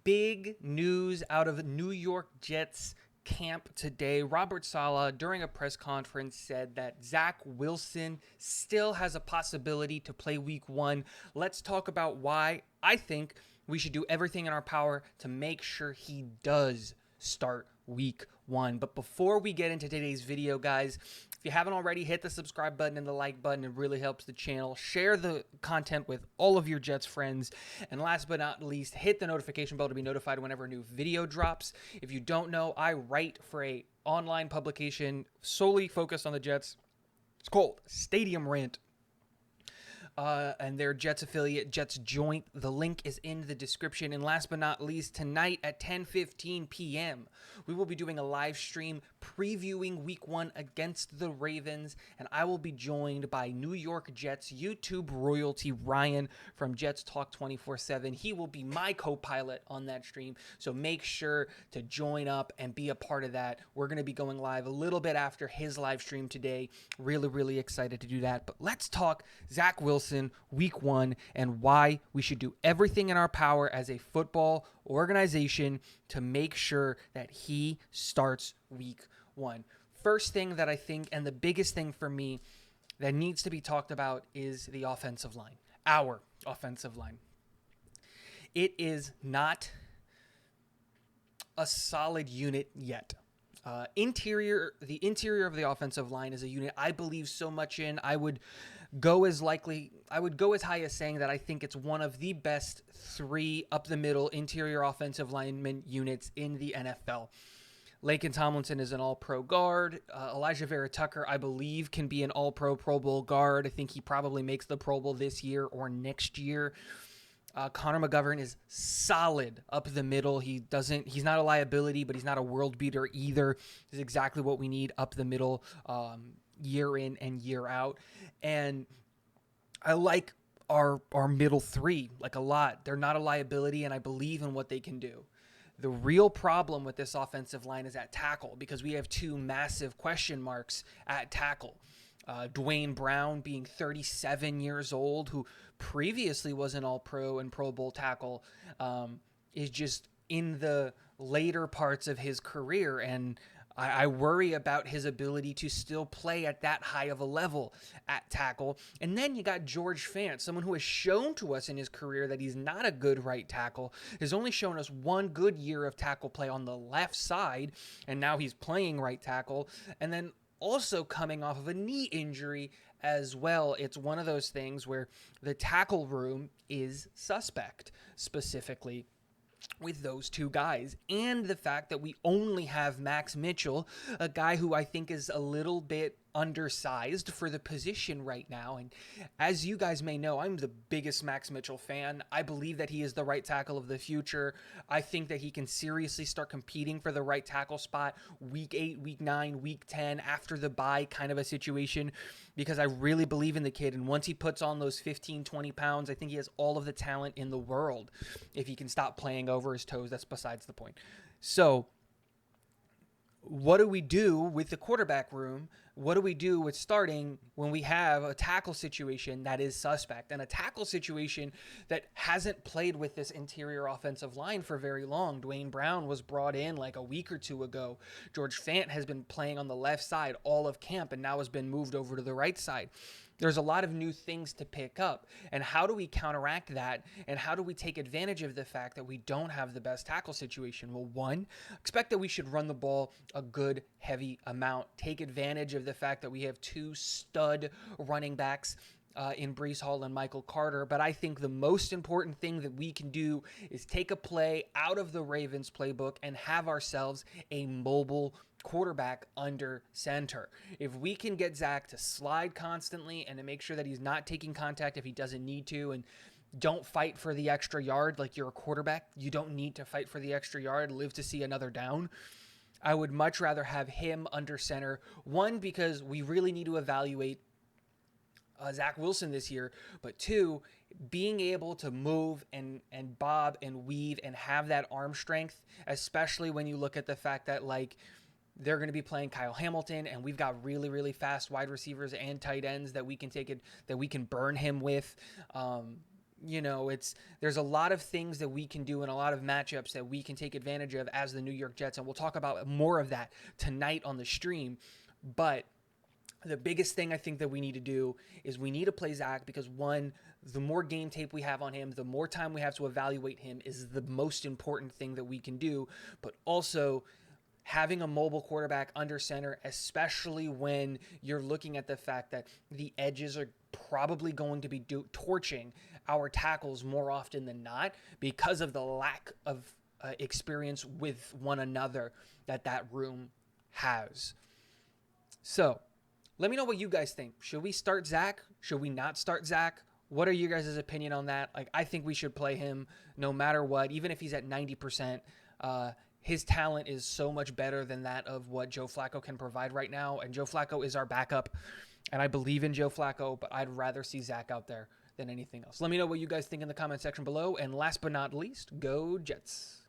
Big news out of New York Jets camp today. Robert Saleh, during a press conference, said that Zach Wilson still has a possibility to play week one. Let's talk about why I think we should do everything in our power to make sure he does start week one. But before we get into today's video, guys, if you haven't already, hit the subscribe button and the like button. It really helps the channel. Share the content with all of your Jets friends. And last but not least, hit the notification bell to be notified whenever a new video drops. If you don't know, I write for a online publication solely focused on the Jets. It's called Stadium Rant. And their Jets affiliate, Jets Joint. The link is in the description. And last but not least, tonight at 10:15 p.m., we will be doing a live stream previewing week one against the Ravens. And I will be joined by New York Jets YouTube royalty Ryan from Jets Talk 24/7. He will be my co-pilot on that stream. So make sure to join up and be a part of that. We're going to be going live a little bit after his live stream today. Really excited to do that. But let's talk Zach Wilson week one and why we should do everything in our power as a football organization to make sure that he starts week one. First thing that I think, and the biggest thing for me that needs to be talked about, is the offensive line, our offensive line. It is not a solid unit yet. The interior of the offensive line is a unit I believe so much in. I would go as high as saying that I think it's one of the best three up the middle interior offensive lineman units in the NFL. Laken Tomlinson is an all-pro guard. Elijah Vera Tucker, I believe, can be an all-pro Pro Bowl guard. I think he probably makes the Pro Bowl this year or next year. Connor McGovern is solid up the middle. He's not a liability, but he's not a world beater either. He's exactly what we need up the middle, year in and year out. And I like our middle three like a lot. They're not a liability, and I believe in what they can do. The real problem with this offensive line is at tackle, because we have two massive question marks at tackle. Dwayne Brown, being 37 years old, who previously was an all-pro and Pro Bowl tackle, is just in the later parts of his career, and I worry about his ability to still play at that high of a level at tackle. And then you got George Fant, someone who has shown to us in his career that he's not a good right tackle, has only shown us one good year of tackle play on the left side, and now he's playing right tackle, and then also coming off of a knee injury as well. It's one of those things where the tackle room is suspect, specifically with those two guys, and the fact that we only have Max Mitchell, a guy who I think is a little bit undersized for the position right now. And as you guys may know, I'm the biggest Max Mitchell fan. I believe that he is the right tackle of the future. I think that he can seriously start competing for the right tackle spot week 8, week 9, week 10, after the bye kind of a situation, because I really believe in the kid. And once he puts on those 15, 20 pounds, I think he has all of the talent in the world. If he can stop playing over his toes, that's besides the point. So what do we do with the quarterback room? What do we do with starting when we have a tackle situation that is suspect, and a tackle situation that hasn't played with this interior offensive line for very long? Dwayne Brown was brought in like a week or two ago. George Fant has been playing on the left side all of camp and now has been moved over to the right side. There's a lot of new things to pick up. And how do we counteract that? And how do we take advantage of the fact that we don't have the best tackle situation? Well, one, expect that we should run the ball a good, heavy amount. Take advantage of the fact that we have two stud running backs in Breece Hall and Michael Carter. But I think the most important thing that we can do is take a play out of the Ravens playbook and have ourselves a mobile quarterback under center. If we can get Zach to slide constantly and to make sure that he's not taking contact if he doesn't need to, and don't fight for the extra yard like you're a quarterback. You don't need to fight for the extra yard, live to see another down. I would much rather have him under center. One, because we really need to evaluate Zach Wilson this year, but two, being able to move and bob and weave and have that arm strength, especially when you look at the fact that, like, they're going to be playing Kyle Hamilton, and we've got really fast wide receivers and tight ends that we can burn him with. there's a lot of things that we can do and a lot of matchups that we can take advantage of as the New York Jets, and we'll talk about more of that tonight on the stream. But the biggest thing I think that we need to do is we need to play Zach, because one, the more game tape we have on him, the more time we have to evaluate him is the most important thing that we can do. But also, having a mobile quarterback under center, especially when you're looking at the fact that the edges are probably going to be torching our tackles more often than not because of the lack of experience with one another that room has. So let me know what you guys think. Should we start Zach? Should we not start Zach? What are you guys' opinion on that? Like, I think we should play him no matter what, even if he's at 90%. His talent is so much better than that of what Joe Flacco can provide right now. And Joe Flacco is our backup. And I believe in Joe Flacco, but I'd rather see Zach out there than anything else. Let me know what you guys think in the comment section below. And last but not least, go Jets.